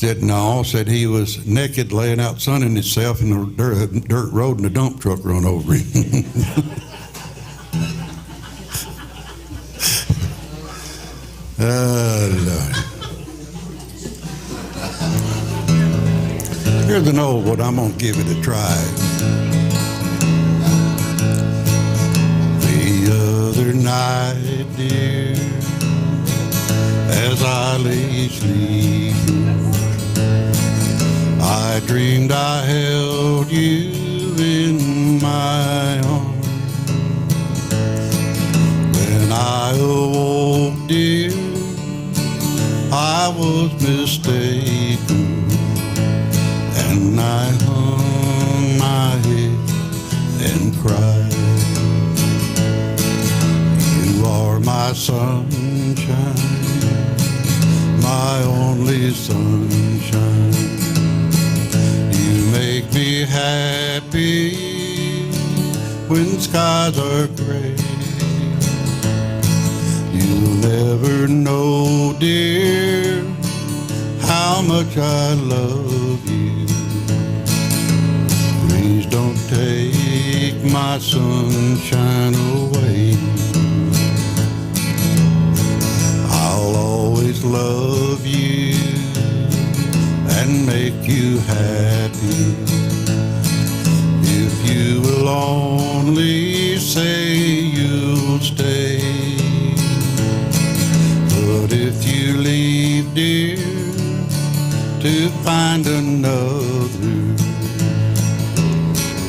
Said no, said he was naked laying out sunning himself in the dirt road and a dump truck run over him. Lord. Here's an old one, I'm going to give it a try. The other night, dear, as I lay sleeping, I dreamed I held you in my arms. When I awoke, dear, I was mistaken, and I hung my head and cried. You are my sunshine, my only sunshine. You make me happy when skies are gray. You'll never know, dear, how much I love you. Please don't take my sunshine away. I'll always love you and make you happy if you will only say you'll stay. But if you leave, dear, to find another,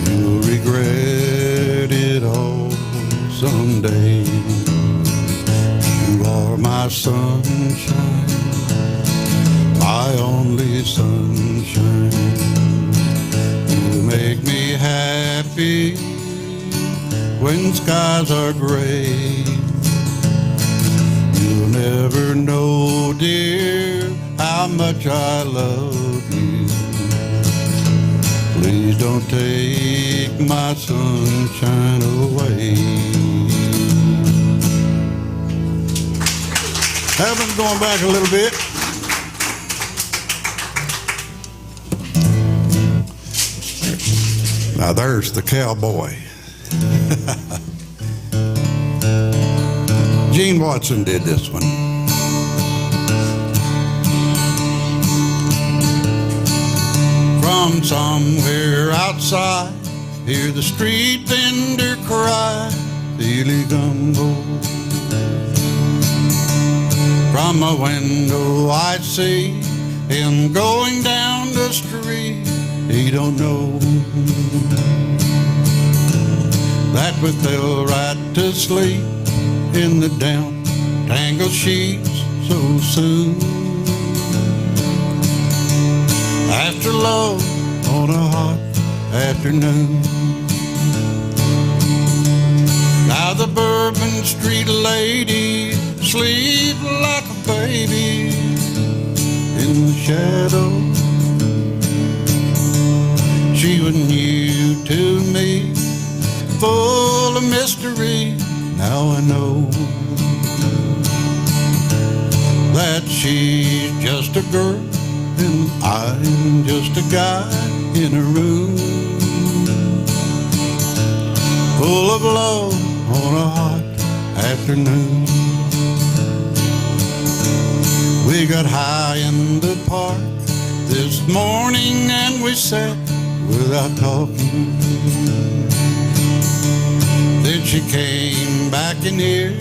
you'll regret it all someday. You are my sunshine, my only sunshine. You make me happy when skies are gray. You'll never know, dear, how much I love you. Please don't take my sunshine away. Heaven's going back a little bit. Now there's the cowboy. Gene Watson did this one. From somewhere outside, hear the street vendor cry, Billy Gumbo. From my window I see him going down the street. He don't know that we fell right to sleep in the down tangled sheets so soon. After love on a hot afternoon. Now the Bourbon Street lady sleep like a baby in the shadow. She was new to me, full of mystery. Now I know that she's just a girl and I'm just a guy in a room full of love on a hot afternoon. We got high in the park this morning and we sat without talking. Then she came back in here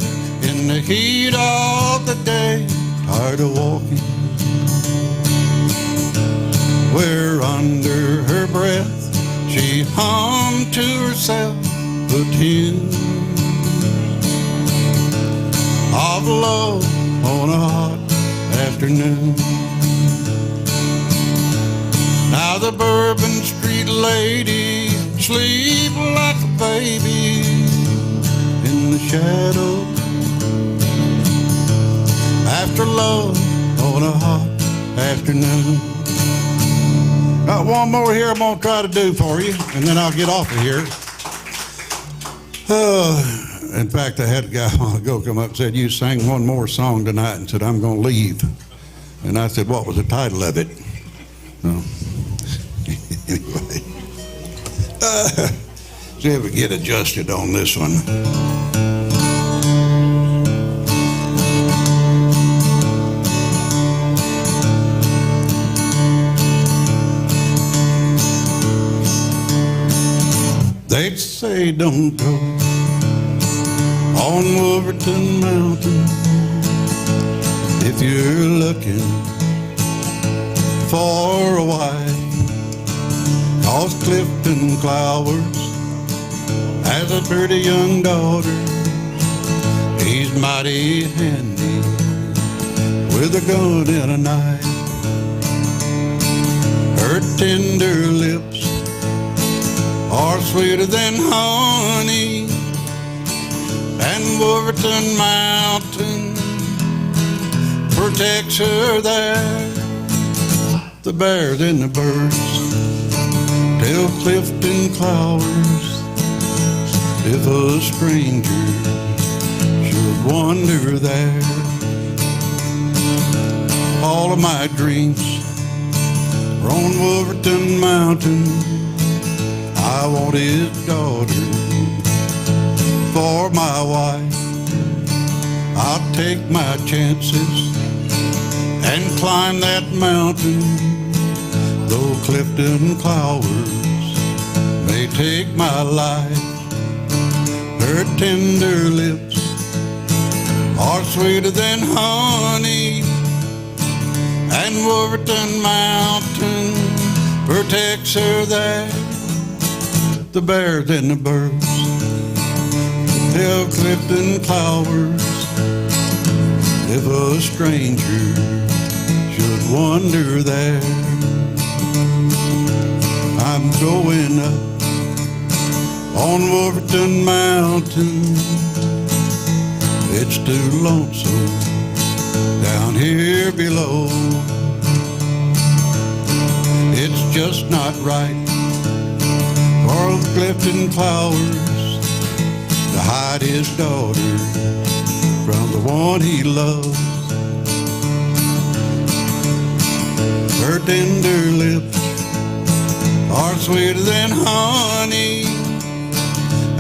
in the heat of the day, tired of walking. Where under her breath she hummed to herself a tune of love on a hot afternoon. Now the Bourbon Street lady sleep like a baby in the shadow. After love on a hot afternoon. Got one more here I'm going to try to do for you, and then I'll get off of here. In fact, I had a guy a while ago come up and said, you sang one more song tonight, and said, I'm going to leave. And I said, what was the title of it? Oh. Anyway, see if we get adjusted on this one. They'd say don't go on Wolverton Mountain if you're looking for a wife, 'cause Clifton Clowers has a pretty young daughter. He's mighty handy with a gun and a knife. Her tender lips are sweeter than honey, and Wolverton Mountain protects her there. The bears and the birds tell Clifton Clowers if a stranger should wander there. All of my dreams are on Wolverton Mountain. I want his daughter for my wife. I'll take my chances and climb that mountain, though Clifton Clowers may take my life. Her tender lips are sweeter than honey, and Wolverton Mountain protects her there. The bears and the birds tell Clifton Clowers if a stranger should wander there. I'm going up on Wolverton Mountain. It's too lonesome down here below. It's just not right for Clifton Clowers to hide his daughter from the one he loves. Her tender lips are sweeter than honey,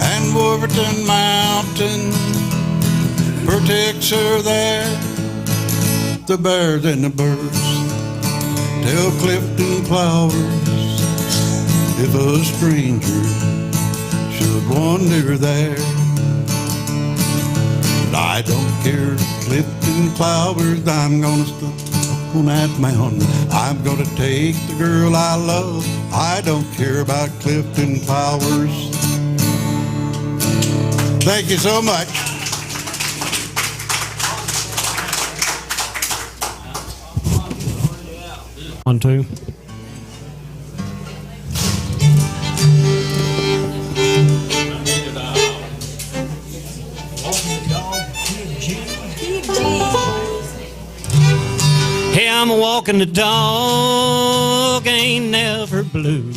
and Wolverton Mountain protects her there. The bears and the birds tell Clifton Clowers if a stranger should wander there. But I don't care, Clifton Clowers, I'm gonna stop on that mountain. I'm gonna take the girl I love. I don't care about Clifton Clowers. Thank you so much. One, two. Hey, I'm walking the dog, ain't never blue.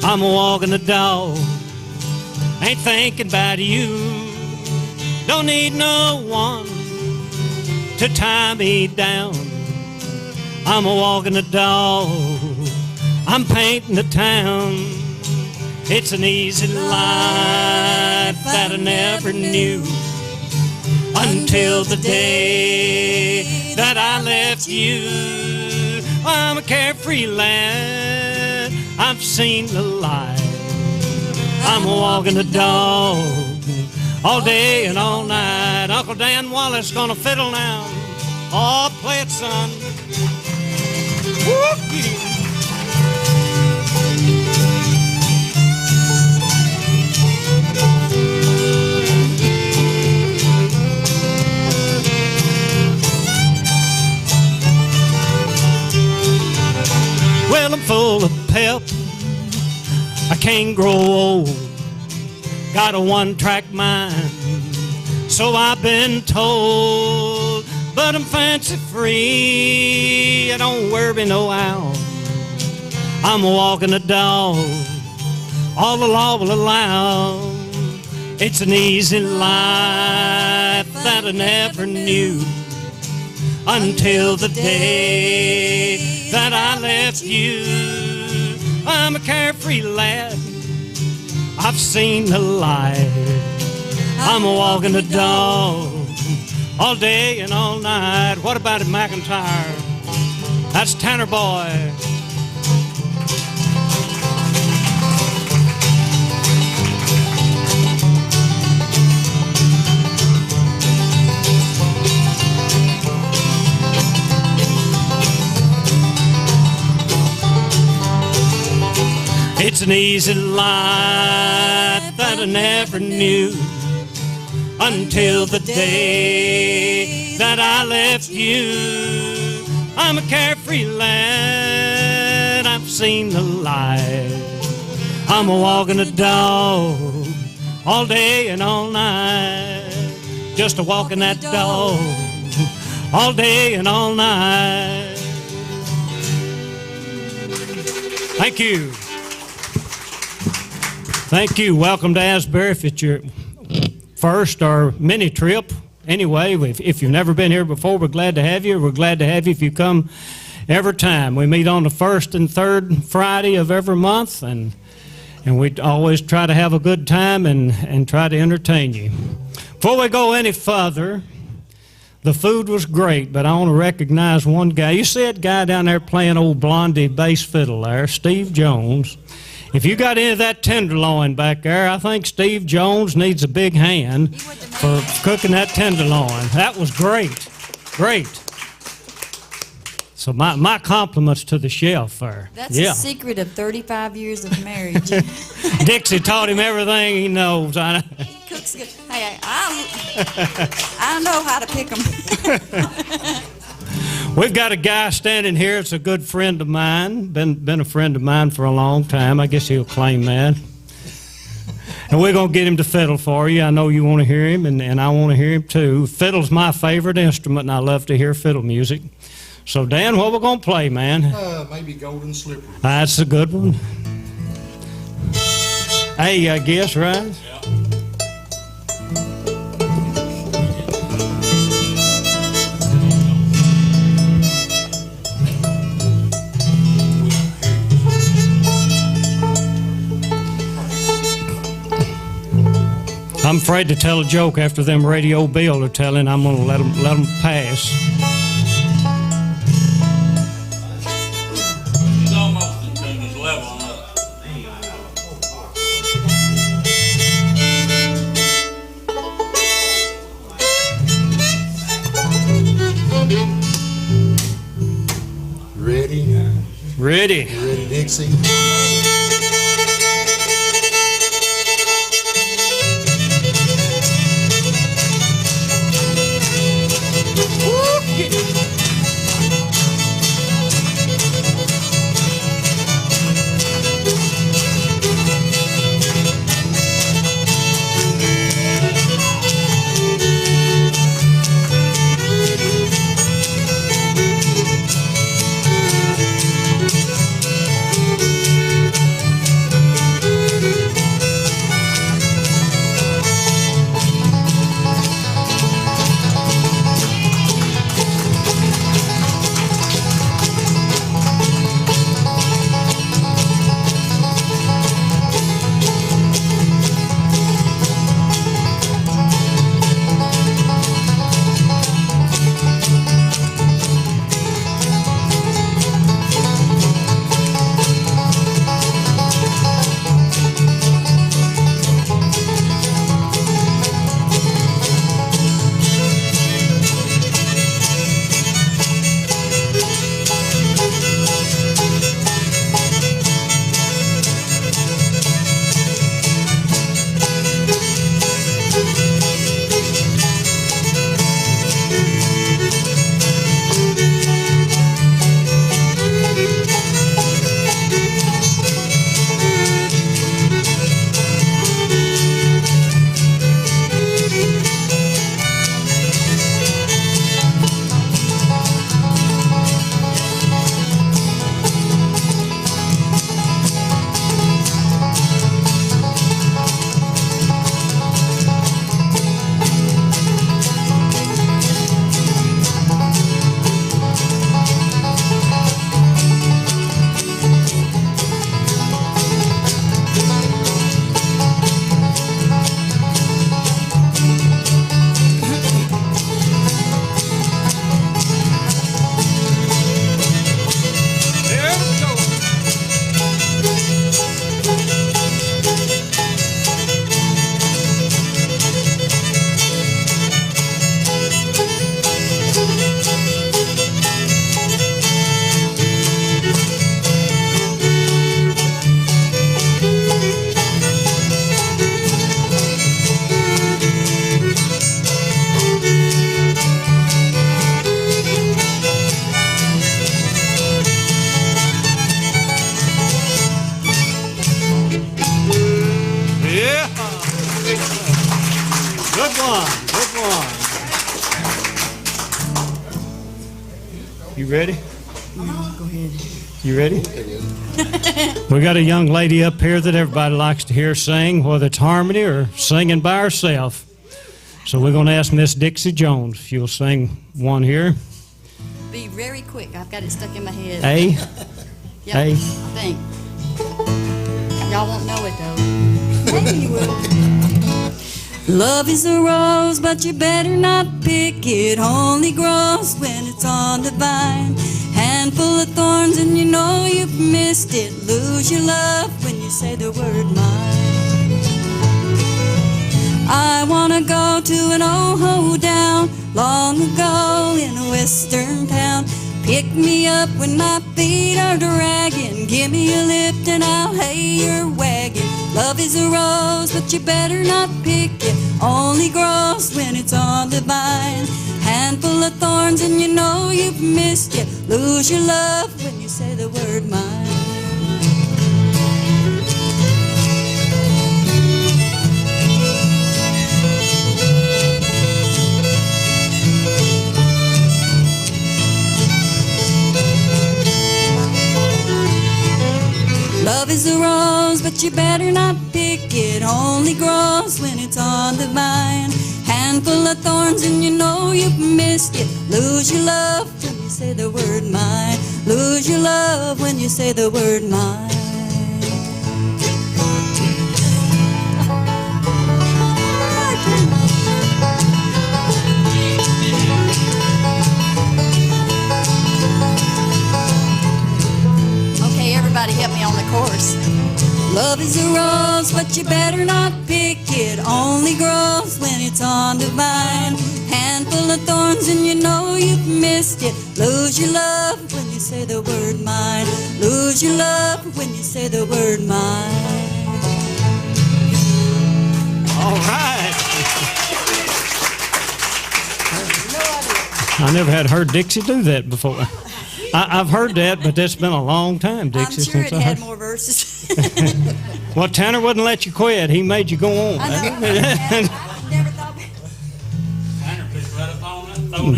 I'm walking the dog, ain't thinking about you. Don't need no one to tie me down. I'm walking the dog, I'm painting the town. It's an easy life that I never knew, until the day that I left you. I'm a carefree lad, I've seen the light. I'm walking the dog all day and all night. Uncle Dan Wallace gonna fiddle now. Oh, play it, son. Well, I'm full of pep, I can't grow old. Got a one-track mind, so I've been told. But I'm fancy free, I don't worry no how. I'm walking a dog, all the law will allow. It's an easy life that I never knew, until the day that I left you. I'm a carefree lad, I've seen the light. I'm a walking the dog all day and all night. What about it, McIntyre? That's Tanner Boy. It's an easy life that I never knew until the day that I left you. I'm a carefree lad, I've seen the light. I'm a walking the dog all day and all night. Just a walking that dog all day and all night. Thank you. Thank you. Welcome to Asbury. If it's your first or mini trip, anyway, if you've never been here before, we're glad to have you. We're glad to have you if you come every time. We meet on the first and third Friday of every month, and we always try to have a good time and try to entertain you. Before we go any further, the food was great, but I want to recognize one guy. You see that guy down there playing old Blondie bass fiddle there, Steve Jones. If you got any of that tenderloin back there, I think Steve Jones needs a big hand for cooking that tenderloin. That was great. Great. So my compliments to the chef there. That's the secret of 35 years of marriage. Dixie taught him everything he knows. He cooks good. Hey, I know how to pick them. We've got a guy standing here. It's a good friend of mine. Been a friend of mine for a long time. I guess he'll claim that. And we're going to get him to fiddle for you. I know you want to hear him, and I want to hear him too. Fiddle's my favorite instrument, and I love to hear fiddle music. So, Dan, what we're going to play, man? Maybe Golden Slipper. That's a good one. Hey, I guess, right? Yeah. I'm afraid to tell a joke after them Radio Bill are telling. I'm going to let them pass. He's almost in tune. He's leveling up. Ready? Ready. You ready, Dixie? ready? Go ahead. You ready? We got a young lady up here that everybody likes to hear sing, whether it's harmony or singing by herself. So we're going to ask Miss Dixie Jones if you'll sing one here. Be very quick. I've got it stuck in my head. A. Yep, A. I think. Y'all won't know it though. Maybe you will. Love is a rose, but you better not pick it. Only grows when it's on the vine. Handful of thorns and you know you've missed it. Lose your love when you say the word mine. I wanna go to an old hoedown long ago in a western town. Pick me up when my feet are dragging. Give me a lift and I'll hay your wagon. Love is a rose, but you better not pick it. Only grows when it's on the vine. Handful of thorns and you know you've missed it. Lose your love when you say the word mine. Love is a rose, but you better not pick it. Only grows when it's on the vine. Handful of thorns and you know you've missed it. Lose your love when you say the word mine. Lose your love when you say the word mine. Okay, everybody help me on the chorus. Love is a rose, but you better not pick it. Only grows when it's on the vine. Handful of thorns and you know you've missed it. Lose your love when you say the word mine. Lose your love when you say the word mine. All right. I never had heard Dixie do that before. I've heard that, but that's been a long time, Dixie. I'm sure since it I had heard. more verses. Well, Tanner wouldn't let you quit. He made you go on. I know. I never thought.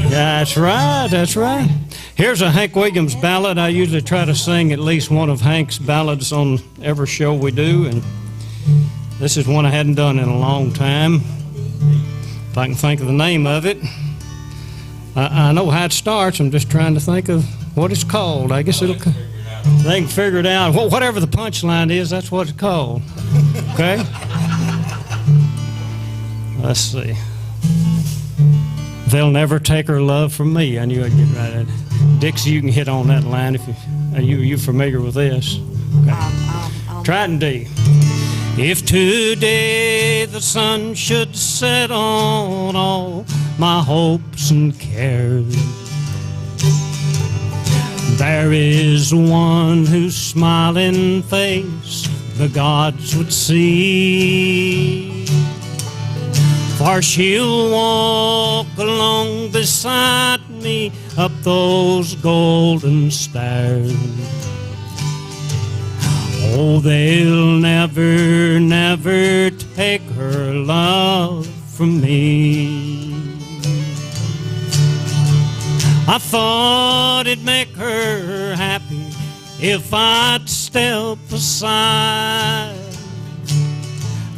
That's right, that's right. Here's a Hank Williams ballad. I usually try to sing at least one of Hank's ballads on every show we do, and this is one I hadn't done in a long time. If I can think of the name of it. I know how it starts. I'm just trying to think of what it's called. I guess they can figure it out. Whatever the punchline is, that's what it's called. Okay? Let's see. They'll never take her love from me. I knew I'd get right at it. Dixie, you can hit on that line if you familiar with this. Okay. Try it in D. If today the sun should set on all my hopes and cares, there is one whose smiling face the gods would see. For she'll walk along beside me up those golden stairs. Oh, they'll never, never take her love from me. I thought it'd make her happy if I'd step aside,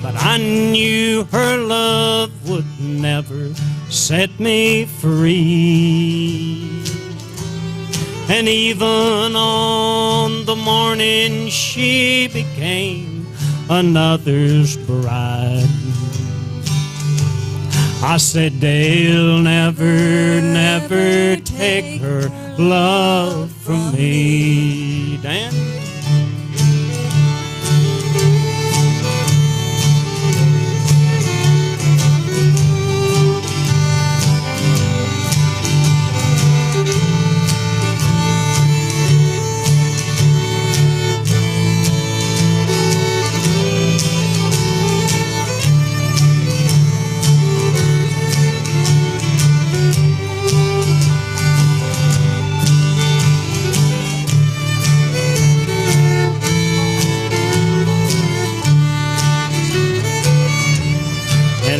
but I knew her love would never set me free. And even on the morning she became another's bride, I said they'll never, never take her love from me. Dan?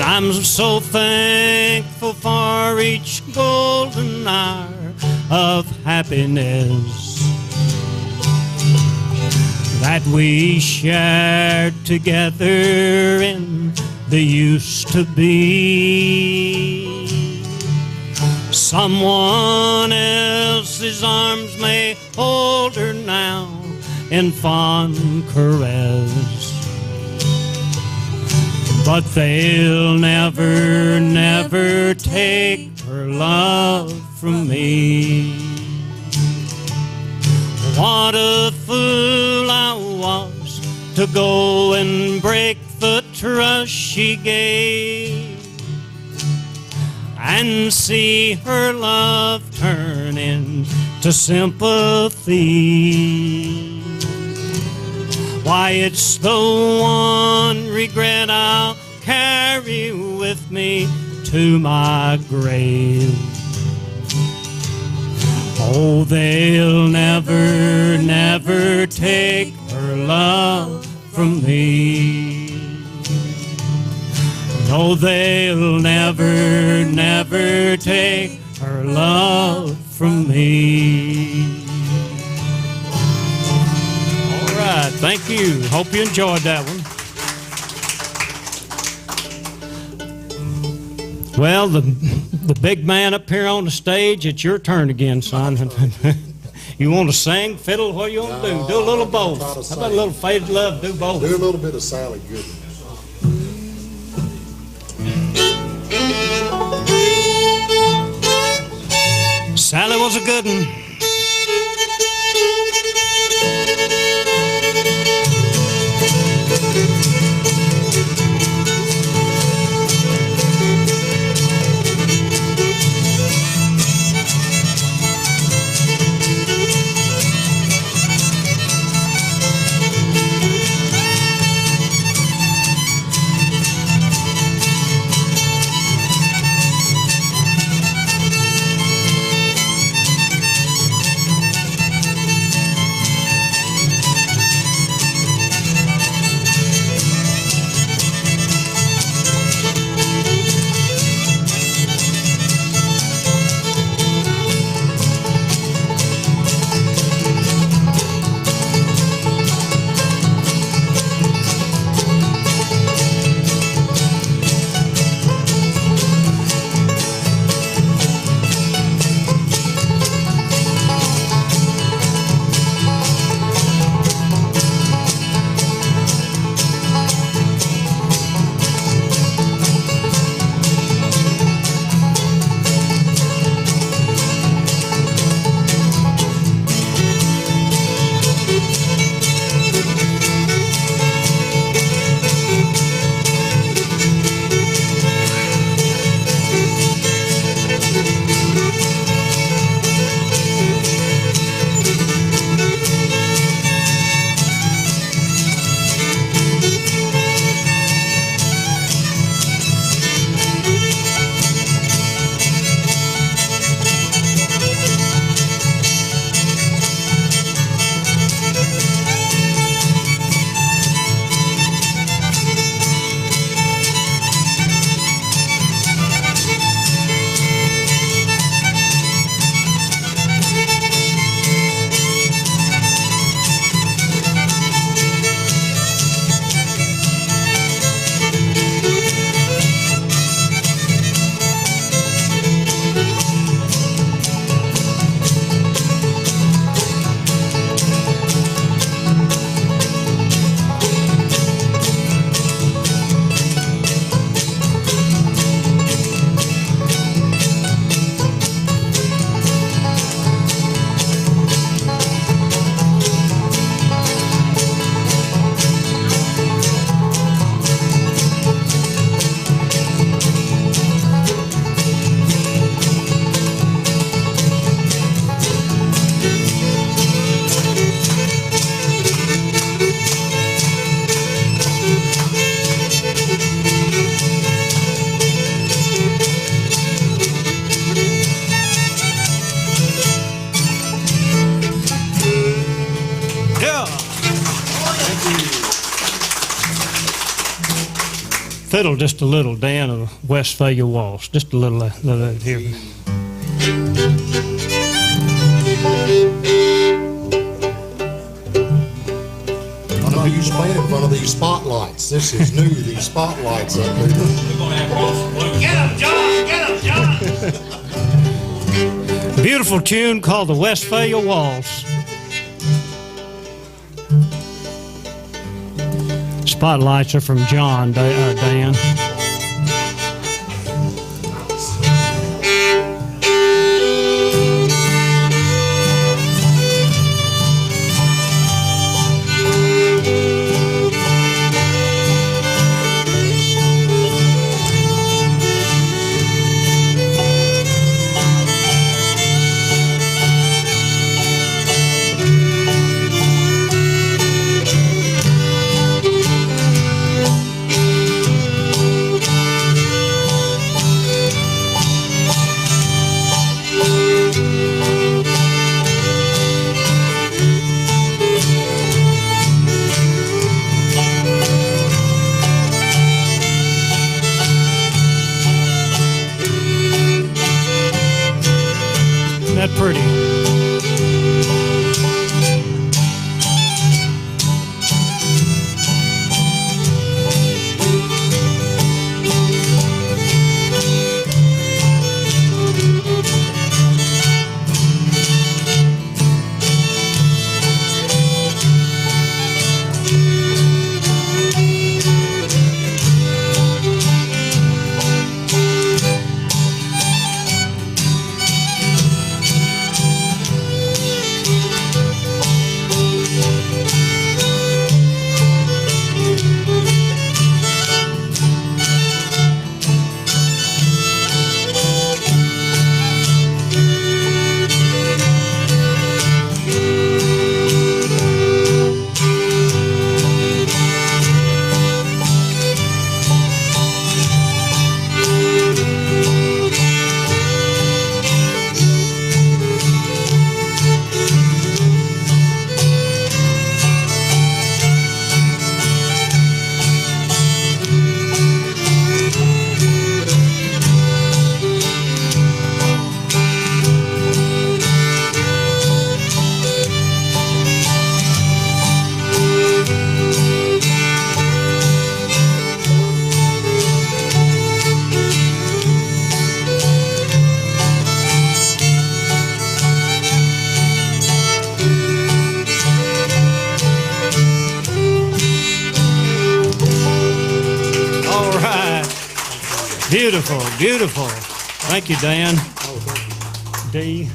I'm so thankful for each golden hour of happiness that we shared together in the used to be. Someone else's arms may hold her now in fond caress, but they'll never, never take her love from me. What a fool I was to go and break the trust she gave, and see her love turn into sympathy. Why, it's the one regret I'll carry with me to my grave. Oh, they'll never, never take her love from me. No, they'll never, never take her love from me. All right, thank you. Hope you enjoyed that one. Well, the big man up here on the stage, it's your turn again, son. You want to sing, fiddle, what do you want to do? Do a little both. How about a little Faded Love, do both? Do a little bit of Sally Goodman. Sally was a good one. Fiddle just a little, Dan, of Westphalia Waltz. Just a little here. I know you're playing in front of these spotlights. This is new, these spotlights up there. We're gonna have to go some blues. Get him, John! Get him, John! Beautiful tune called the Westphalia Waltz. Spotlights are from John, Dan. That pretty. Beautiful, beautiful. Thank you, Dan. D.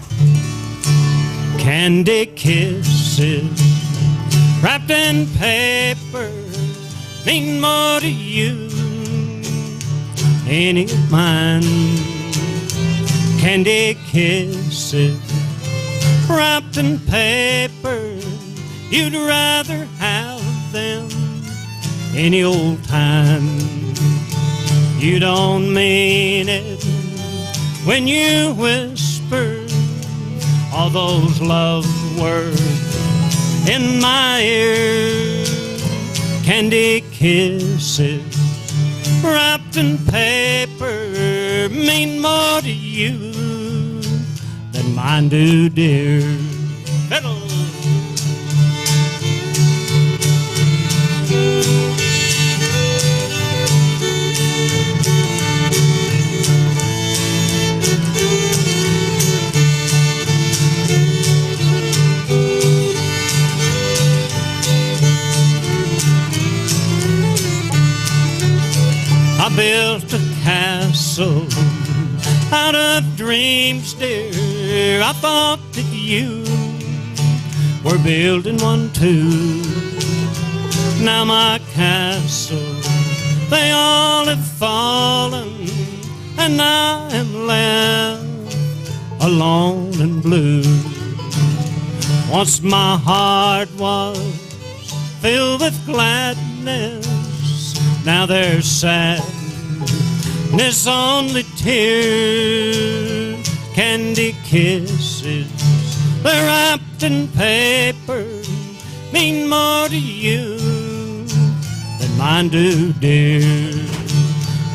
Candy kisses wrapped in paper mean more to you than any of mine. Candy kisses wrapped in paper, you'd rather have them any old time. You don't mean it when you whisper all those love words in my ear. Candy kisses wrapped in paper mean more to you than mine do, dear. Fiddle. I built a castle out of dreams, dear. I thought that you were building one too. Now my castle, they all have fallen, and I am left alone and blue. Once my heart was filled with gladness, now there's sadness, only tears. Candy kisses, they're wrapped in paper, mean more to you than mine do, dear.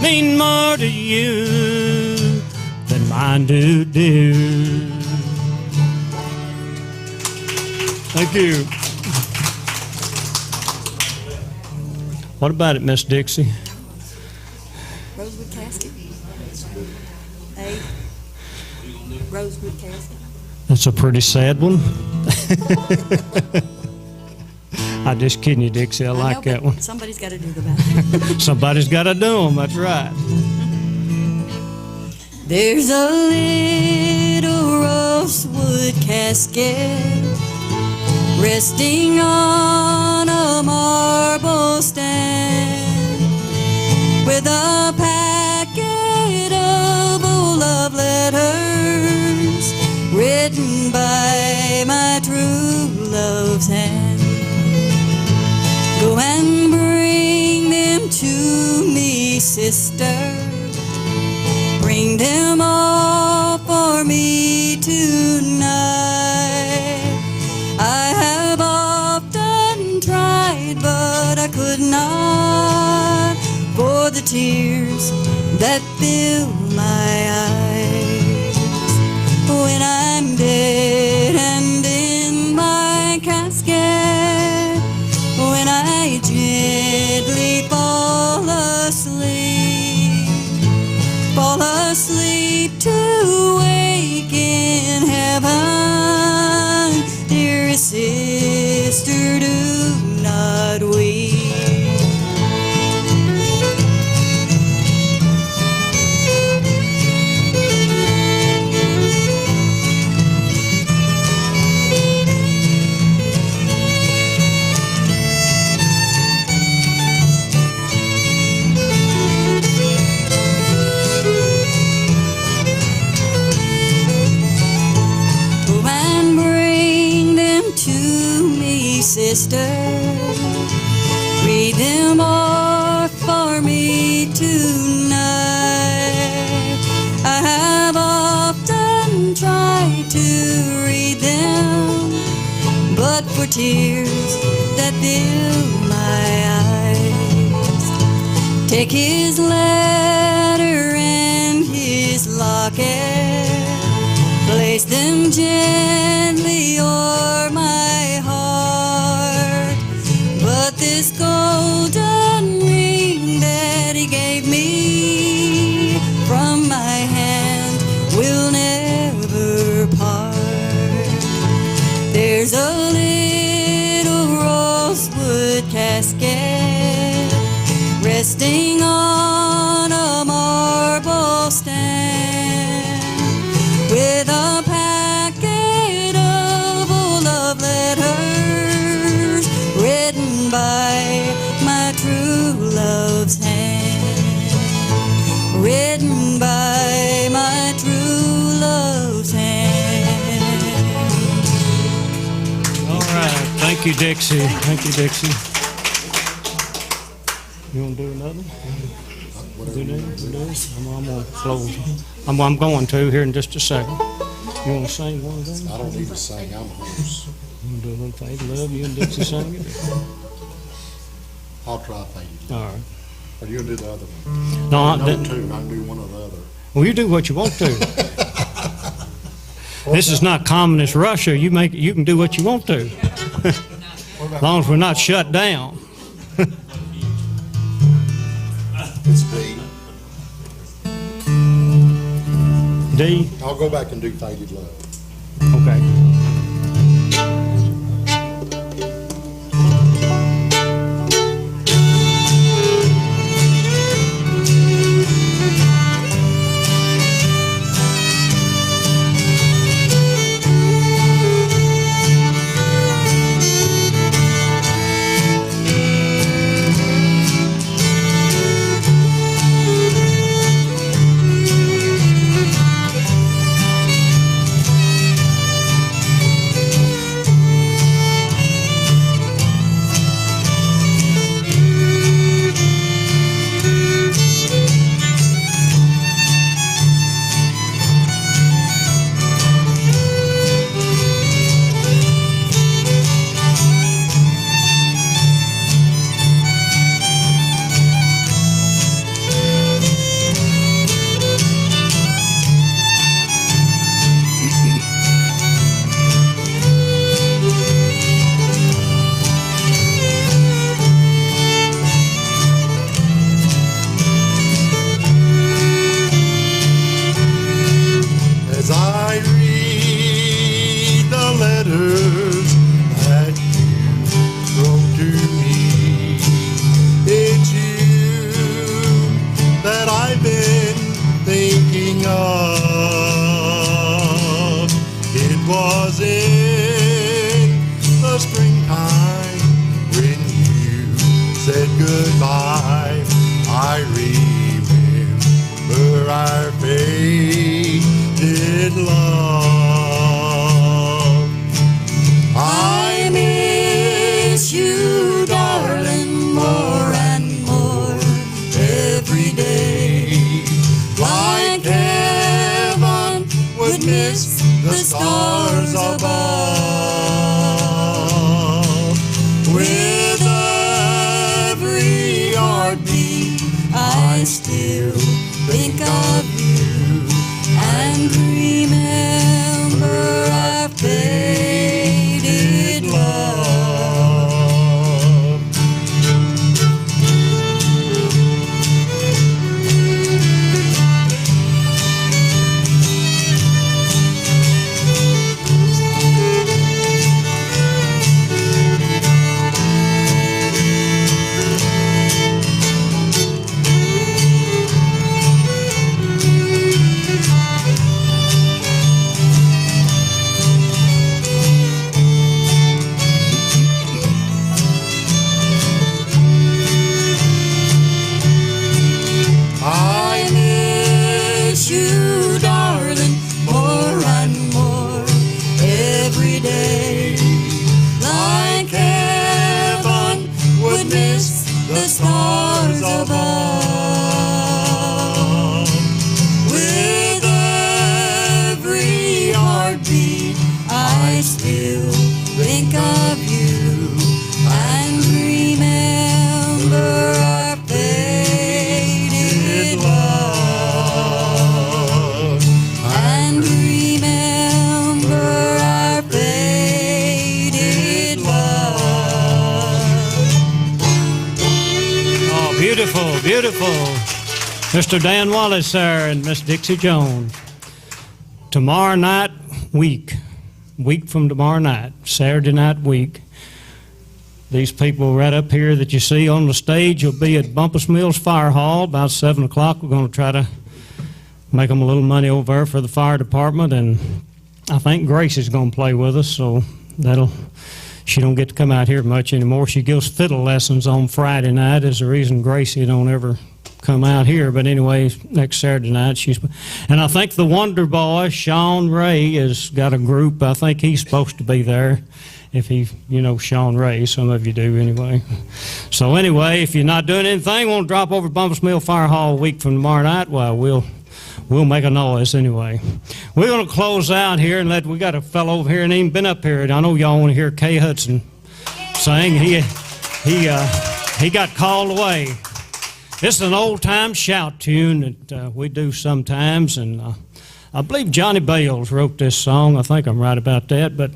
Mean more to you than mine do, dear. Thank you. What about it, Miss Dixie? Rosewood casket. A rosewood casket. That's a pretty sad one. I'm just kidding you, Dixie. I like know, that but one. Somebody's got to do the back. Somebody's got to do them. That's right. There's a little rosewood casket resting on a marble stand with a packet of old love letters written by my true love's hand. Go and bring them to me, sister. Bring them all for me tonight. I have often tried, but I could not, for the tears that fill my eyes. When I'm dead and in my casket, when I gently fall asleep to wake in heaven, dearest sister, do not weep. Sister, read them all for me tonight. I have often tried to read them, but for tears that fill my eyes. Take his letter and his locket, place them gently o'er my heart. But this golden ring that he gave me from my hand will never part. There's a little rosewood casket resting on a marble stand with a packet of old love letters written by my true love's hand. Written by my true love's hand. All right. Thank you, Dixie. Thank you, Dixie. You want to do another? Do this? I'm going to close. I'm going to here in just a second. You want to sing one of them? I don't need to sing, I'm hoarse. You want to do a little Faded Love? You and Dixie sing it? I'll try Faded. All right. Or you gonna do the other one? No, I know two, I can do one or the other. well, you do what you want to. This is not communist Russia. You can do what you want to. As long as we're not shut down. It's D. D? I'll go back and do Faded Love. Okay. goodbye. I remember our faded love. I miss you, darling, more and more every day. Like heaven would miss the stars above. With every heartbeat, I still think of you and remember our faded love. I miss you, darling, more and more every day. Like heaven would miss the stars above. With every heartbeat, I still think of you and remember our faded love. And remember our faded love. Oh, beautiful, beautiful. Mr. Dan Wallace there and Miss Dixie Jones. Tomorrow night, week from tomorrow night, Saturday night week. These people right up here that you see on the stage will be at Bumpus Mills Fire Hall about 7 o'clock. We're going to try to make them a little money over there for the fire department, and I think Grace is going to play with us, so she don't get to come out here much anymore. She gives fiddle lessons on Friday night is the reason Gracie don't ever come out here. But anyway, next Saturday night and I think the Wonder Boy, Sean Ray, has got a group. I think he's supposed to be there. If Sean Ray, some of you do anyway. So anyway, if you're not doing anything, want to drop over to Bumpus Mill Fire Hall a week from tomorrow night, well, we'll make a noise anyway. We're going to close out here and we got a fellow over here and ain't been up here. I know y'all want to hear Kay Hudson sing. He got called away. This is an old-time shout tune that we do sometimes, and I believe Johnny Bales wrote this song. I think I'm right about that, but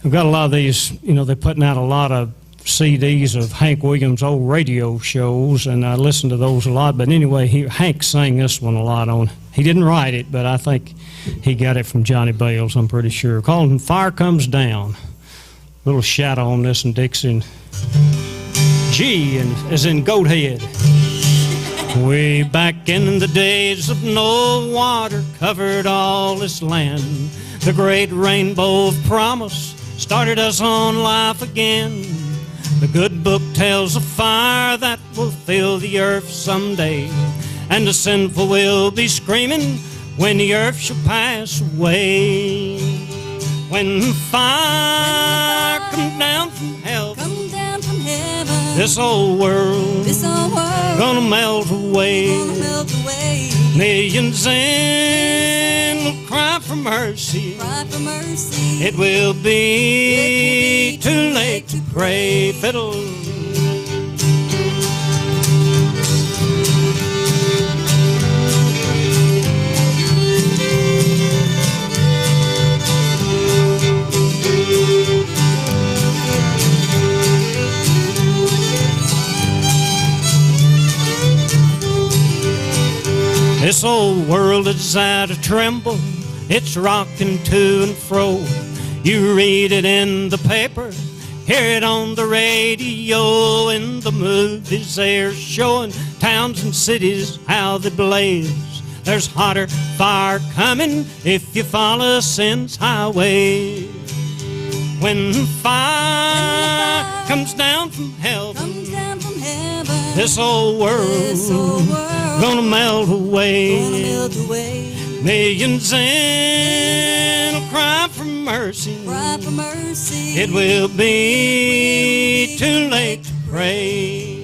I've got a lot of these, they're putting out a lot of CDs of Hank Williams' old radio shows, and I listen to those a lot. But anyway, Hank sang this one a lot on. He didn't write it, but I think he got it from Johnny Bales, I'm pretty sure. Called him Fire Comes Down. Little shadow on this, and Dixon. G as in goat head. Way back in the days of no water covered all this land, the great rainbow of promise started us on life again. The good book tells of fire that will fill the earth someday, and the sinful will be screaming when the earth shall pass away. When fire comes down from heaven, this old world gonna melt away. Millions in will cry for mercy. It will be too late to pray. Fiddle. This old world is at a tremble, it's rocking to and fro. You read it in the paper, hear it on the radio, in the movies they're showing towns and cities how they blaze. There's hotter fire coming if you follow sin's highway. When fire comes down from heaven, This old world gonna melt away. Millions in will cry for mercy. It will be too late to pray.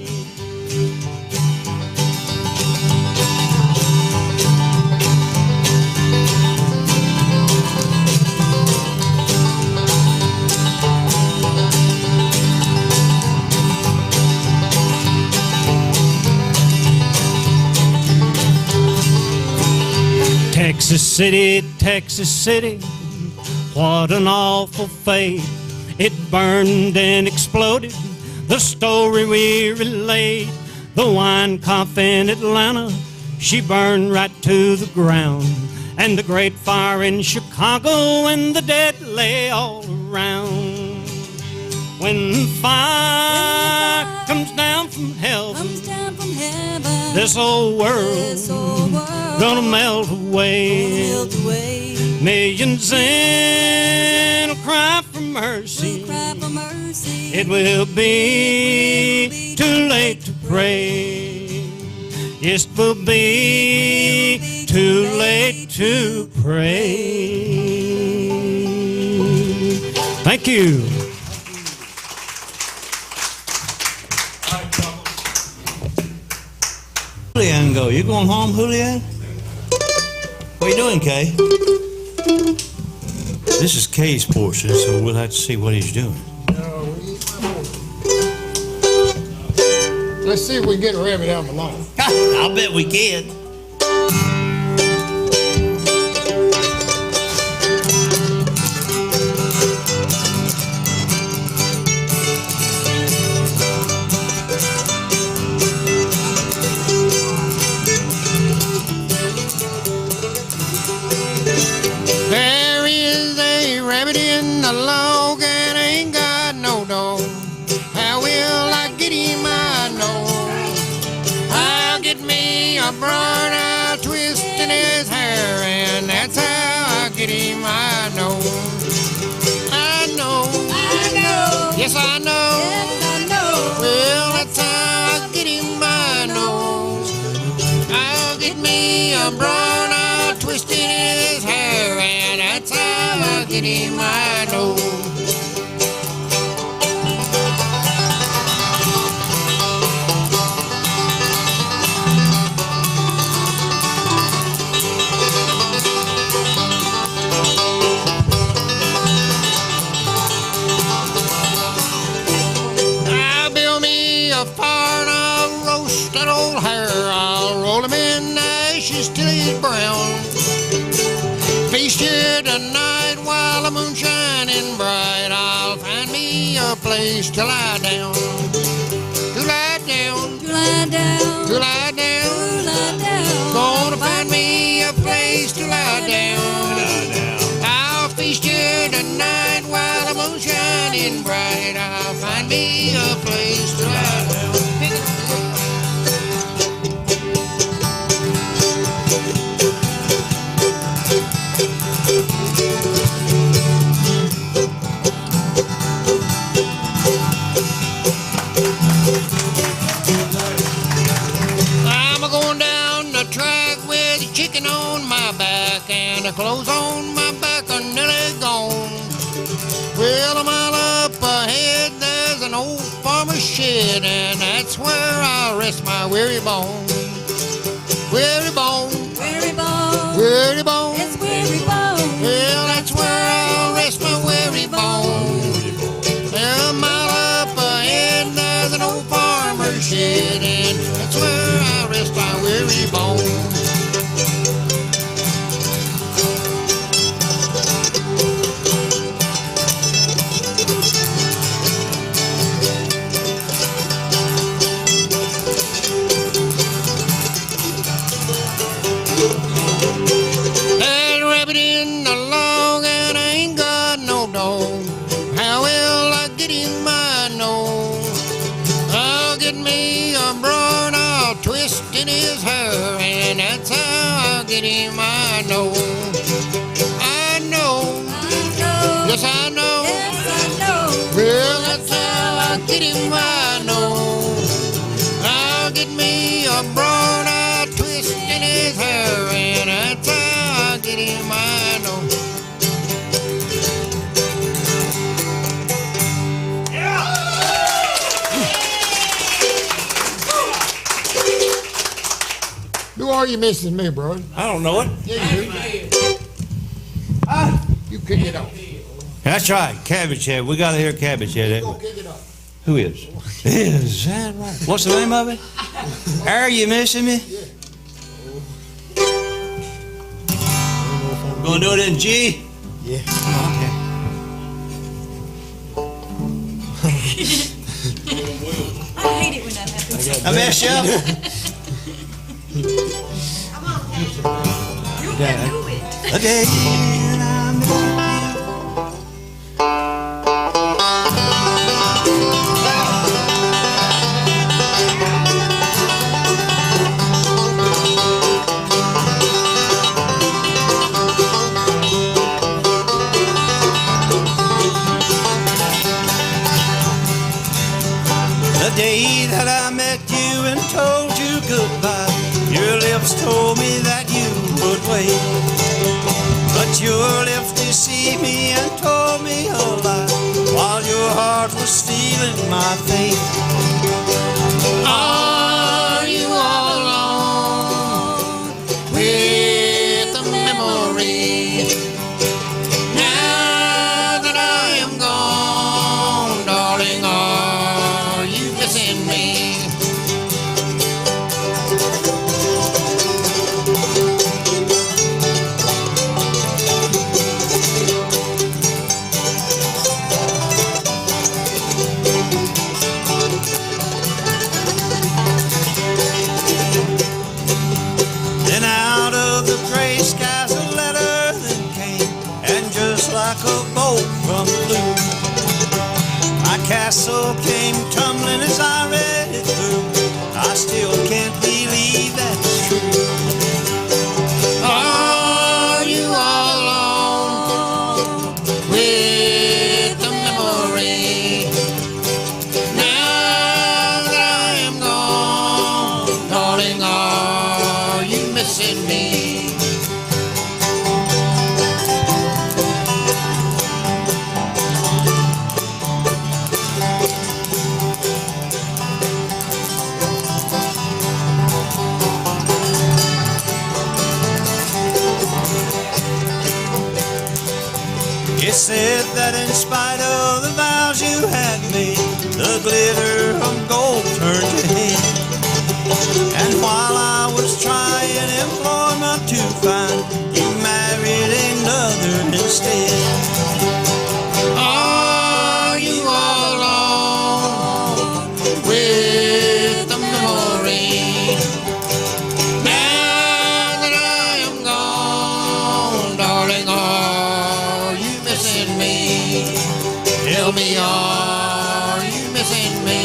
Texas City, what an awful fate. It burned and exploded, the story we relate. The wine cough in Atlanta, she burned right to the ground. And the great fire in Chicago, and the dead lay all around. When the fire comes down from heaven, this old world gonna melt away. Millions in will cry for mercy. It will be too late to pray. Yes, it will be too late to pray. Thank you. Julian go. You going home, Julian? What are you doing, Kay? This is Kay's portion, so we'll have to see what he's doing. Let's see if we can get a rabbit out of the lawn. I'll bet we can. There is a rabbit in the log and ain't got no dog. How will I get him? I know. I'll get me a brown-eye twist in his hair, and that's how I get him. I know. I know. I know. Yes, I know. Yes, I know. Well, that's how I get him. I know. I'll get me a brown-eye twist in his hair, and that's how I get him. I know. I'll build me a fire and I'll roast that old hare. I'll roll him in ashes till he's brown. Feast here tonight while the moon's shining bright. I'll find me a place to lie down. To lie down. To lie down. To lie down. To lie down. Gonna find me a place to lie down. I'll feast here tonight while the moon's shining bright. I'll find me a place to lie down. I'm a going down the track with a chicken on my back and the clothes on my back are nearly gone. Well, a mile up ahead there's an old farmer's shed, and that's where I'll rest my weary bone. Weary bone. Weary bone. Weary bone. It's weary bone. Well, that's where I'll rest my weary bone. A mile up ahead there's an old farmer's shed, and that's where I'll rest my weary bone. That rabbit in the log and I ain't got no dog. How will I get him? I know. I'll get me a brown, I'll twist in his hair, and that's how I'll get him. I know. I know. Yes, I know. Yes, I know. Well, that's how I get him. I know. I'll get me a broad-eyed twist in his hair, and that's how I get him, I know. Who are you missing me, bro? I don't know it. Yeah, you do. You kick it off. That's right, Cabbage Head. We got to hear Cabbage Head. Go kick it off. Who is? Is that right? What's the name of it? Are you missing me? Gonna do it in G? Yeah. Okay. I hate it when that happens. I messed you up. You can do it. Okay. The day that I met you and told you goodbye, your lips told me that you would wait. But your lips deceived me and told me a lie, while your heart was stealing my faith. Are you all alone with the memory? Now that I am gone, darling, are you missing me? Then out of the gray skies a letter that came, and just like a bolt from the blue, my castle came tumbling as I read it through. I still can't believe that's true. Are you all alone with the memory? Now that I am gone, darling, are you missing me? It said that in spite of the vows you had made, the glitter of gold turned your head. And while I was trying employment to find, you married another instead. Are you all alone with the memory? Now that I am gone, darling, are you missing me? Tell me, are you missing me?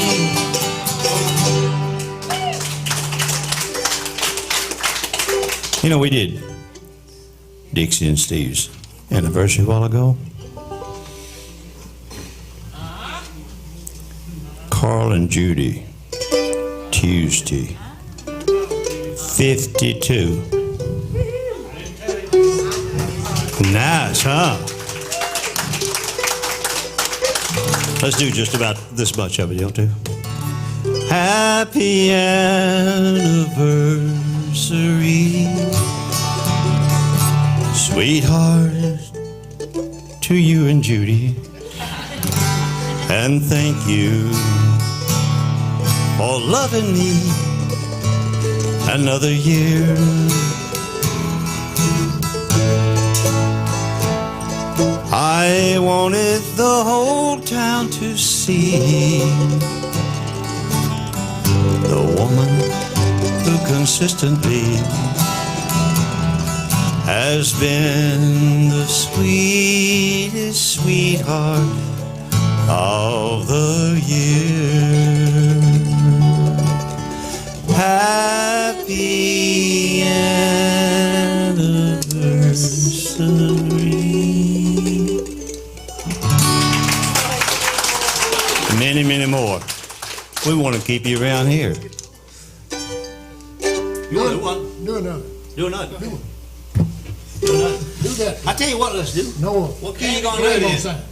You know, we did Dixie and Steve's anniversary a while ago. Carl and Judy, Tuesday, 52. Nice, huh? Let's do just about this much of it, don't we? Happy anniversary, sweetheart, to you and Judy. And thank you for loving me another year. I wanted the whole town to see the woman who consistently has been the sweetest sweetheart of the year. Happy anniversary. Many, many more. We want to keep you around here. You want to do one? Do another. Do another. Do one. Do another. Do that. I tell you what, let's do. No. What key you gonna Go do ahead, then? both sides.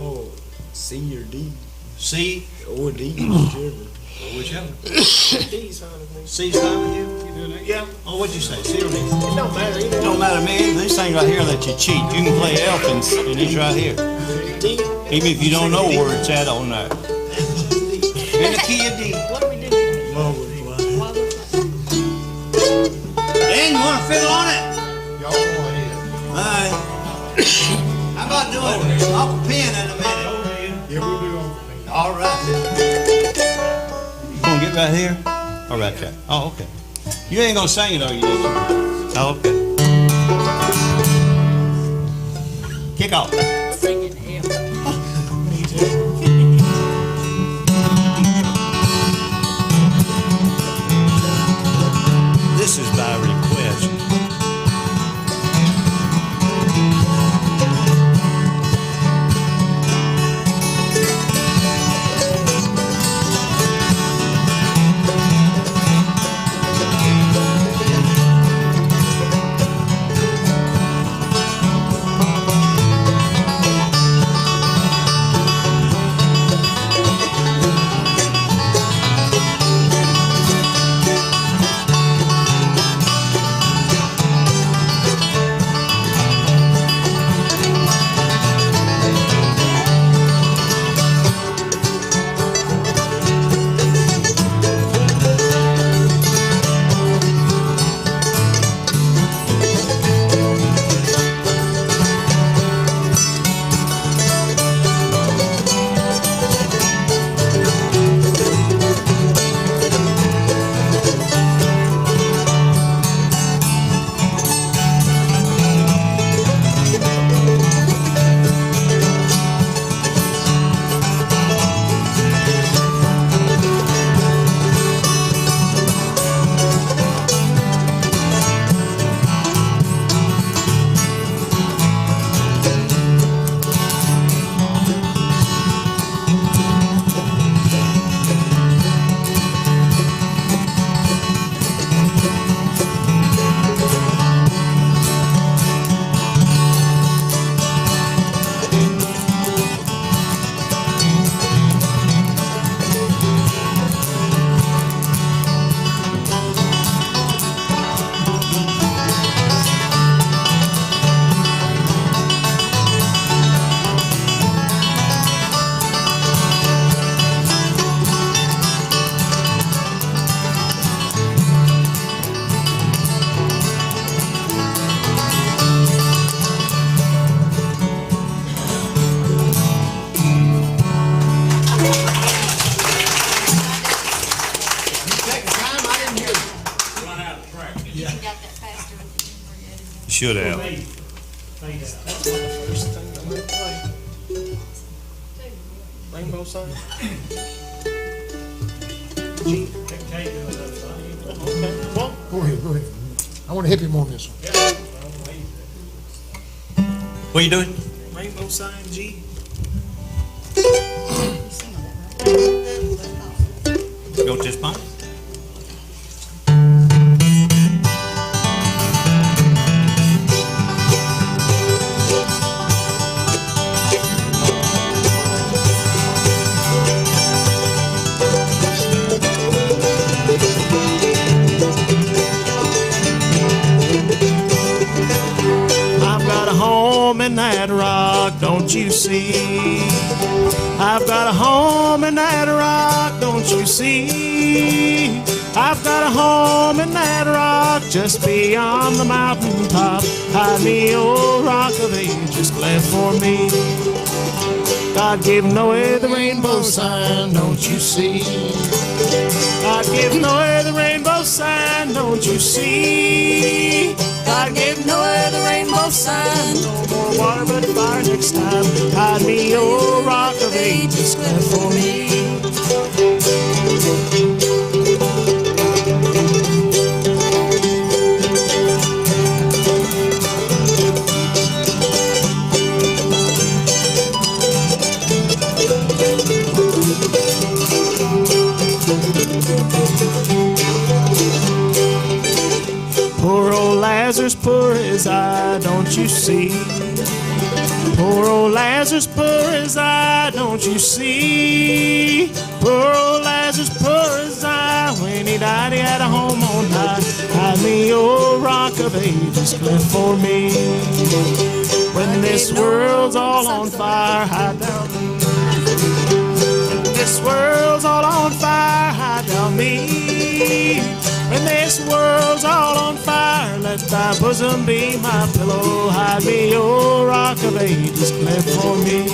Oh, C or D, C or D, whichever. whichever. D's fine with me. C's fine with you? Yeah. Oh, what'd you say? C or D? It don't matter either. It don't matter to me. These things right here let you cheat. You can play elf in these right here. D. Even if you don't know where it's at on there. In the key of D. What do we do? Dan, you want to fiddle on it? Y'all go ahead. Alright. How about doing it off a pen in a minute? Yeah, we'll do on me. Alright. You gonna get right here? Or right there? Oh, okay. You ain't gonna sing it, are you? Oh, okay. Kick off. This is by request. Should have. Rainbow sign. Go ahead, go ahead. I want to hit him on this one. What you doing? Rainbow sign G. You want this pint? In that rock, don't you see? I've got a home in that rock, don't you see? I've got a home in that rock just beyond the mountaintop. Hide me, old rock of ages, left for me. God gave Noah the rainbow sign, don't you see? God gave Noah the rainbow sign, don't you see? God gave Noah the rainbow sign. No more water but fire next time. Hide me, old rock of ages, left for me. as I, don't you see? Poor old Lazarus, poor as I, don't you see? Poor old Lazarus, poor as I, when he died he had a home on high. Hide me, old rock of ages, cleft for me. When this world's all on fire, hide down. This world's all on fire, hide down me. When this world's all on fire, let thy bosom be my pillow. Hide me, O rock of ages, cleft for me.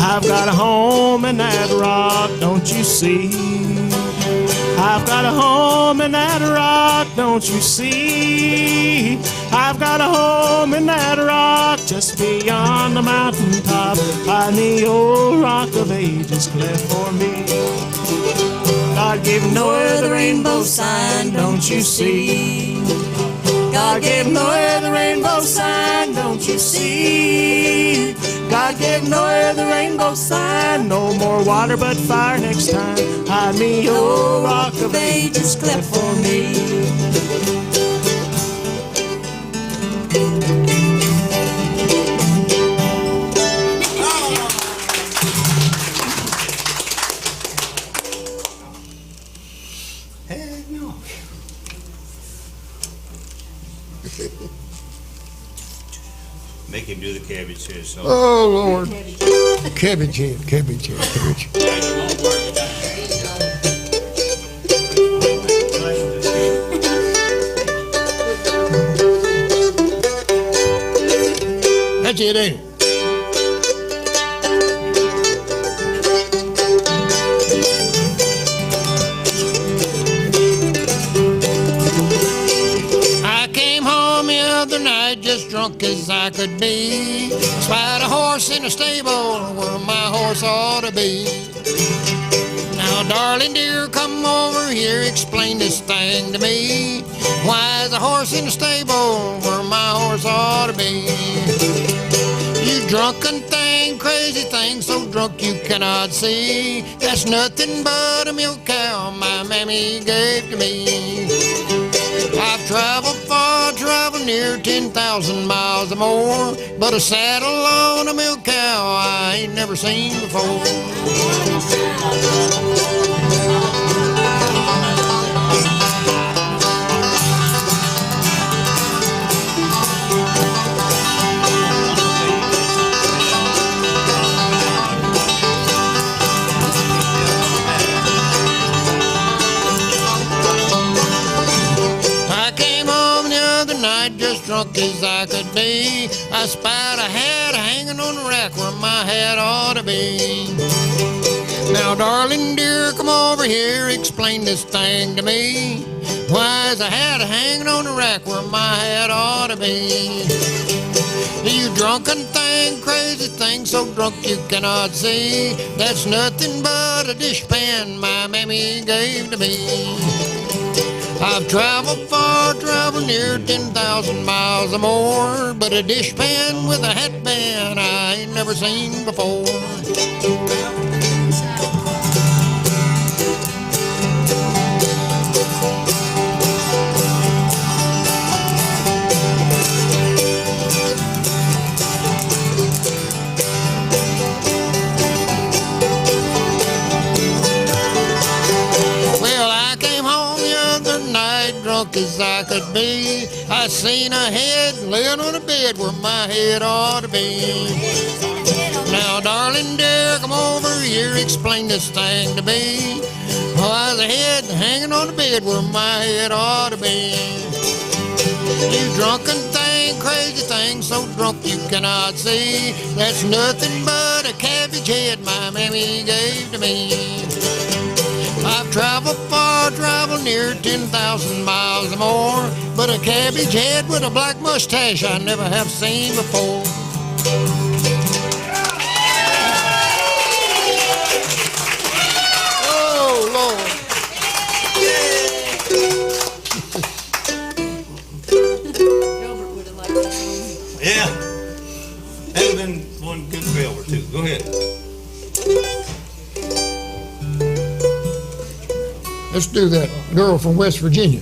I've got a home in that rock, don't you see? I've got a home in that rock, don't you see? I've got a home in that rock just beyond the mountaintop. Hide me, old rock of ages, cleft for me. God gave Noah the rainbow sign, don't you see? God gave Noah the rainbow sign, don't you see? God gave Noah the rainbow sign, no more water but fire next time. Hide me, oh rock of ages, cleft for me. Make him do the cabbage head song. Oh, Lord. Cabbage head, cabbage head, cabbage head. That's it, ain't it? I came home the other night just drunk as I could be. Spied a horse in a stable where my horse ought to be. Now, darling dear, come over here, explain this thing to me. Why is a horse in a stable where my horse ought to be? You drunken thing, crazy thing, so drunk you cannot see. That's nothing but a milk cow my mammy gave to me. I've traveled far, traveled near 10,000 miles or more, but a saddle on a milk cow I ain't never seen before. Just drunk as I could be, I spied a hat hanging on the rack where my hat ought to be. Now, darling dear, come over here, explain this thing to me. Why is a hat hanging on the rack where my hat ought to be? You drunken thing, crazy thing, so drunk you cannot see. That's nothing but a dishpan my mammy gave to me. I've traveled far, traveled near 10,000 miles or more, but a dishpan with a hat band I ain't never seen before. Drunk as I could be, I seen a head laying on a bed where my head ought to be. Now, darling dear, come over here, explain this thing to me. Why's a head hanging on the bed where my head ought to be? You drunken thing, crazy thing, so drunk you cannot see. That's nothing but a cabbage head my mammy gave to me. I've traveled far, traveled near 10,000 miles or more, but a cabbage head with a black mustache I never have seen before. Oh, Lord. in one good bill or two. Go ahead. Let's do that girl from West Virginia.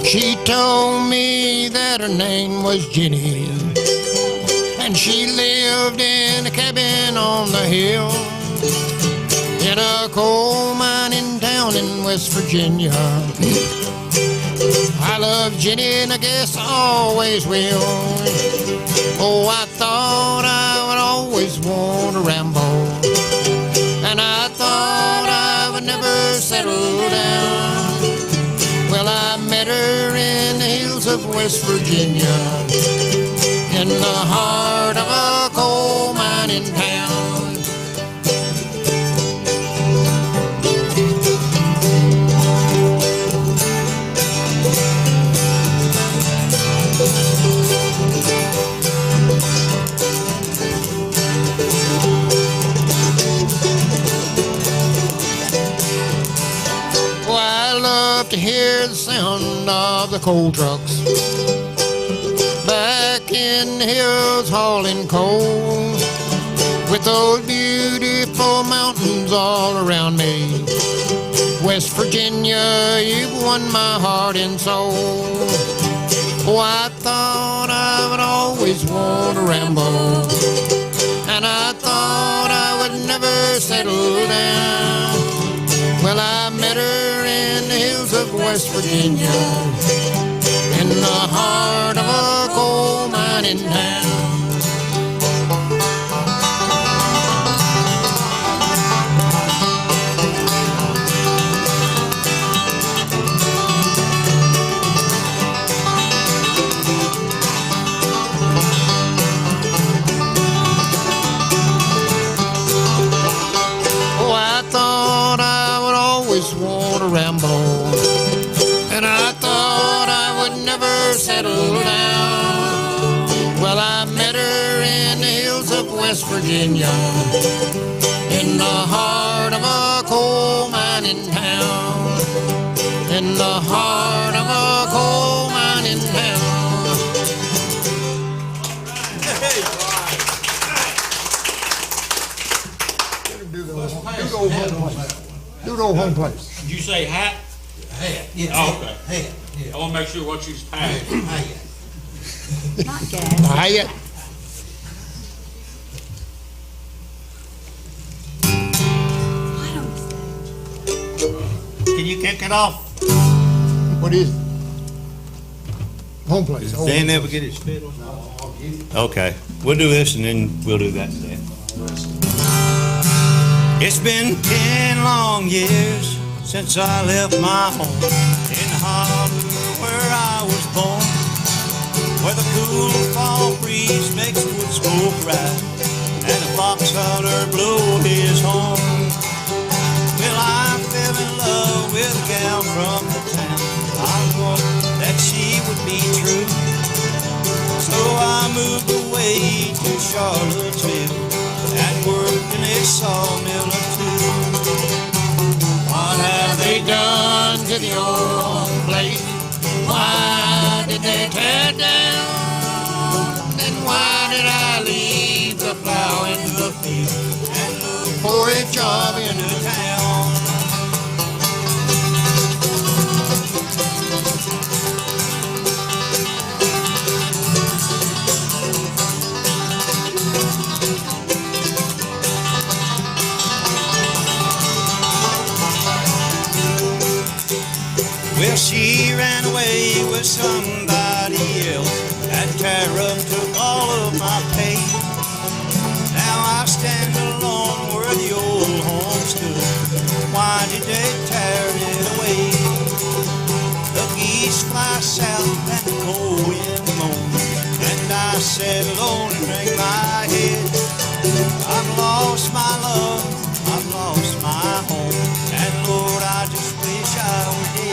She told me that her name was Jenny, and she lived in a cabin on the hill in a coal mining town in West Virginia. I love Jenny and I guess I always will. Oh, I thought I would always want to ramble, and I thought I would never settle down. Well, I met her in the hills of West Virginia, in the heart of a coal mining town. Oh, I love to hear the sound of the coal trucks back in the hills hauling coal, with those beautiful mountains all around me. West Virginia, you've won my heart and soul. Oh, I thought I would always want to ramble, and I thought I would never settle down. Well, I met her in the hills of West Virginia, in the heart of a coal mining town. Oh, I thought I would always want to ramble, and I thought I would never settle down. Well, I met her in the hills of West Virginia, in the heart of a coal mining town, in the heart of a coal mining town. Do the old home place. Did you say hat? Hat, yeah. Oh, okay. Hat, yeah. I want to make sure what you's paying. Hat. Not gas. Not yet. I don't say. Can you kick it off? What is it? Home place. Oh, They never get his fiddle? Okay, we'll do this and then we'll do that today. It's been 10 long years since I left my home in Honolulu where I was born, where the cool fall breeze makes wood smoke rise and the fox hunter blow his horn. Well, I fell in love with a gal from the town. I thought that she would be true, so I moved away to Charlottesville and worked in a sawmill or two. what have they done to the old home place? Why did they tear it down? And why did I leave the plow in the field and look for a job in the town? Well, she ran away with somebody else, and Tara took all of my pay. Now I stand alone where the old home stood. Why did they tear it away? The geese fly south and the cold wind moans, and I sit alone and drink my head. I've lost my love, I've lost my home, and Lord, I just wish I were dead.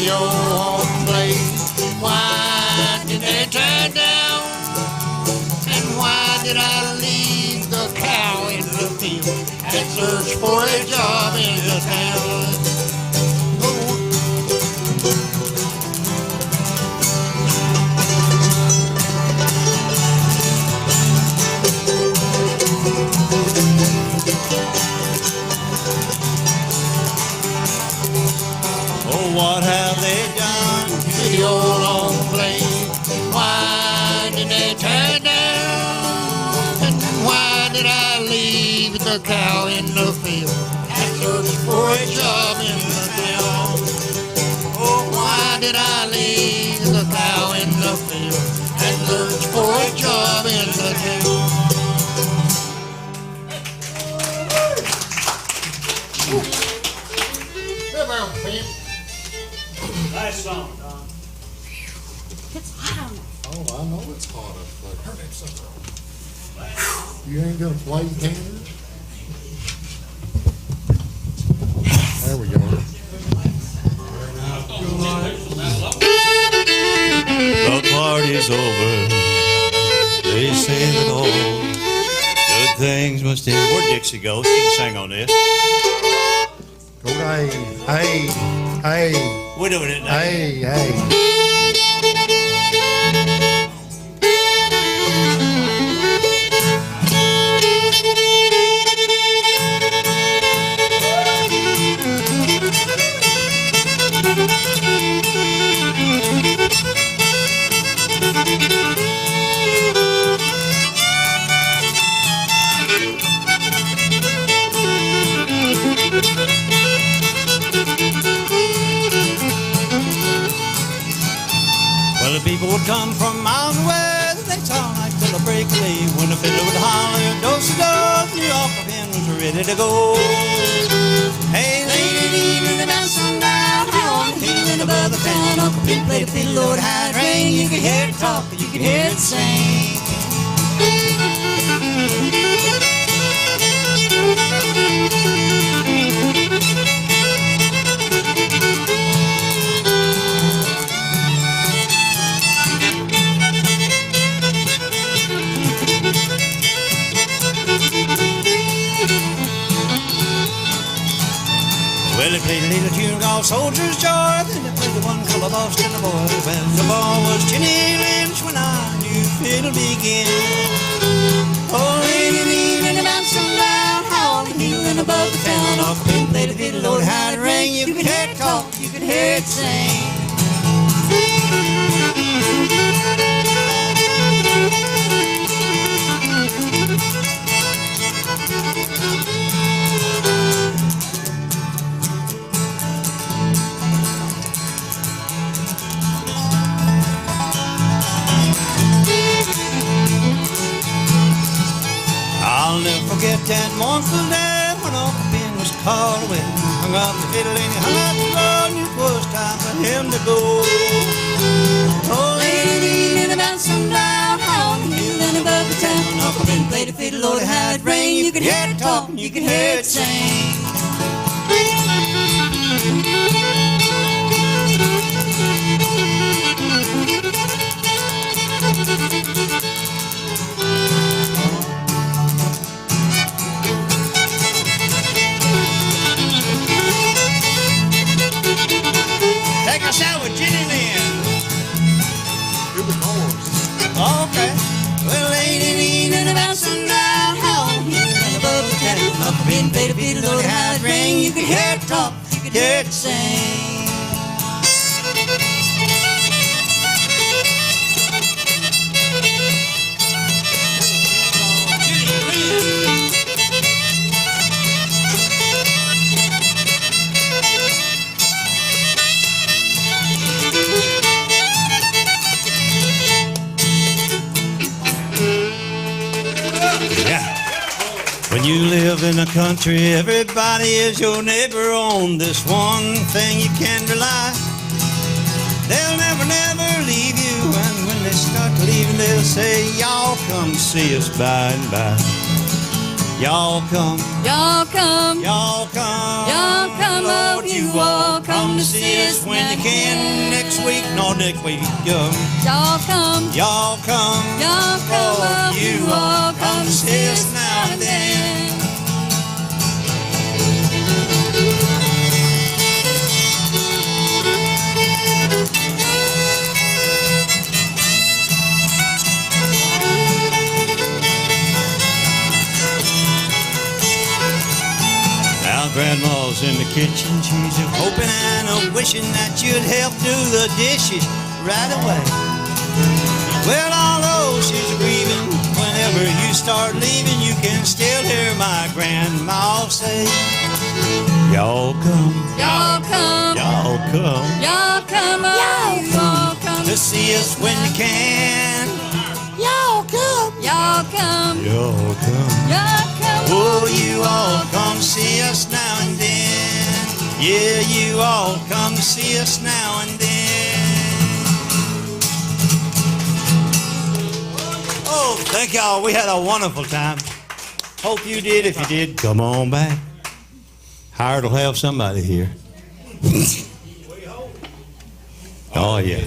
the old home place. Why did they tear down? And why did I leave the cow in the field and search for a job in the town? Oh, what have they done To the old home place. Why did they tear down? And why did I leave the cow in the field and search for a job in the town? Oh, why did I leave the cow in the field and search for a job in the town? Come on, Pimp. Nice song, Don. Oh, I know it's hot up there. You ain't gonna play Tanner? There we go. The party's over. They say that all good things must end. Where'd Dixie go? She can sing on this. Go Dave. Hey, hey, We're doing it now. hey, hey. Well, the people would come from miles away. They'd sound like till the break of day. When the fiddler would holler, do-si-do, New York men was ready to go. Hey, lady, leaving the dance on down, on the hill and above the town. Uncle Ben played the fiddle, Lord, how it rang. You could hear it talk, you could hear it sing. Well, they played a little tune called Soldier's Joy. Then they played the one called Boston the Boy. Well, the boy was Jenny Lynch when I knew fiddle begin. Oh, lady, leaning about some loud, how the hill and above the town. Off the played the fiddle, Lord, how it rang. You could hear it talk, you could hear it sing. I'll never forget that mournful day when Uncle Ben was called away. Hung up the fiddle and he hung up the road, and it was time for him to go. Oh, lady, leaning about some loud, how the hill and above the town. Uncle Ben played the fiddle, Lord, how it rang. You could hear it talk, you could hear it sing. Take a shot with Jenny then. Do the chorus. Oh, okay. Well, lady, leaning about some loud, how the hill and above the town. Uncle Ben played the fiddle, Lord, how it rang. You could hear it talk, you could hear it sing. When you live in the country, everybody is your neighbor. On this one thing you can rely. They'll never, never leave you. And when they start leaving, they'll say, y'all come see us by and by. Y'all come, Y'all come, y'all come, y'all come Lord, won't you all come to see us when you can next week? No, next week. Y'all come. Y'all come. Y'all come. Oh, Oh, you all come to see us now and then. Now Grandma's in the kitchen, she's a hoping and a wishing that you'd help do the dishes right away. Well, although she's grieving, whenever you start leaving, you can still hear my grandma say, y'all come, Y'all come. y'all come, Y'all come. Oh, you all come. to see us when you can. Y'all come. Y'all come. Y'all come. Y'all come. Oh, you all come see us now and then. Yeah, you all come see us now and then. Oh, thank y'all. We had a wonderful time. Hope you did. If you did, come on back. Howard will have somebody here. Oh, yeah.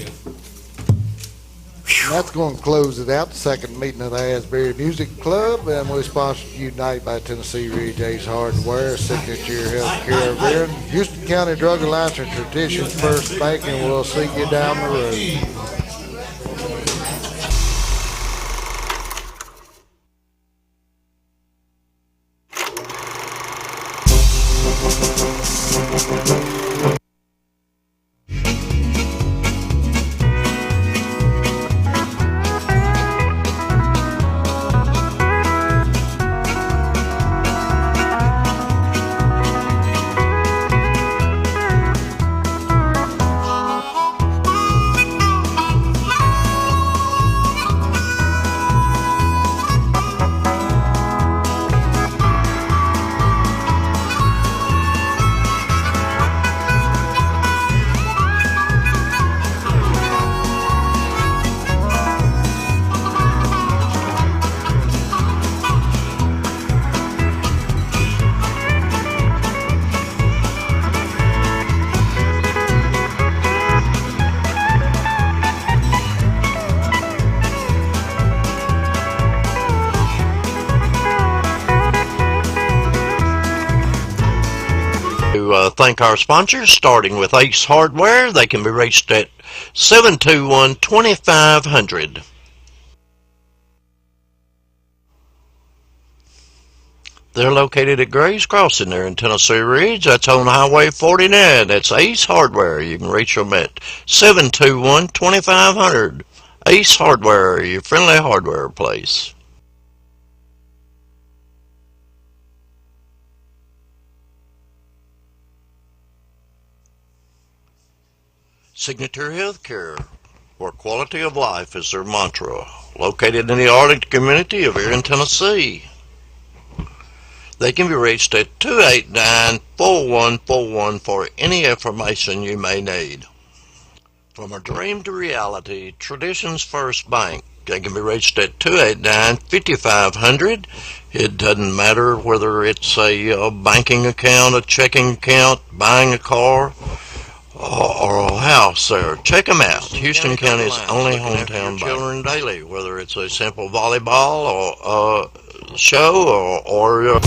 And that's going to close it out, the second meeting of the Asbury Music Club, and we're sponsored united by Tennessee Ridge Ace Hardware, Signature Healthcare of Aaron, Houston County Drug Alliance, and Traditions First Bank, and we'll see you down the road. Thank our sponsors, starting with Ace Hardware. They can be reached at 721-2500. They're located at Gray's Crossing there in Tennessee Ridge. That's on Highway 49. That's Ace Hardware. You can reach them at 721-2500. Ace Hardware, your friendly hardware place. Signature Healthcare, where quality of life is their mantra. Located in the Arlington community of Erin, Tennessee. They can be reached at 289-4141 for any information you may need. From a dream to reality, Traditions First Bank. They can be reached at 289-5500. It doesn't matter whether it's a banking account, a checking account, buying a car, or a house there. Check them out. Houston County's only hometown children daily, whether it's a simple volleyball or show or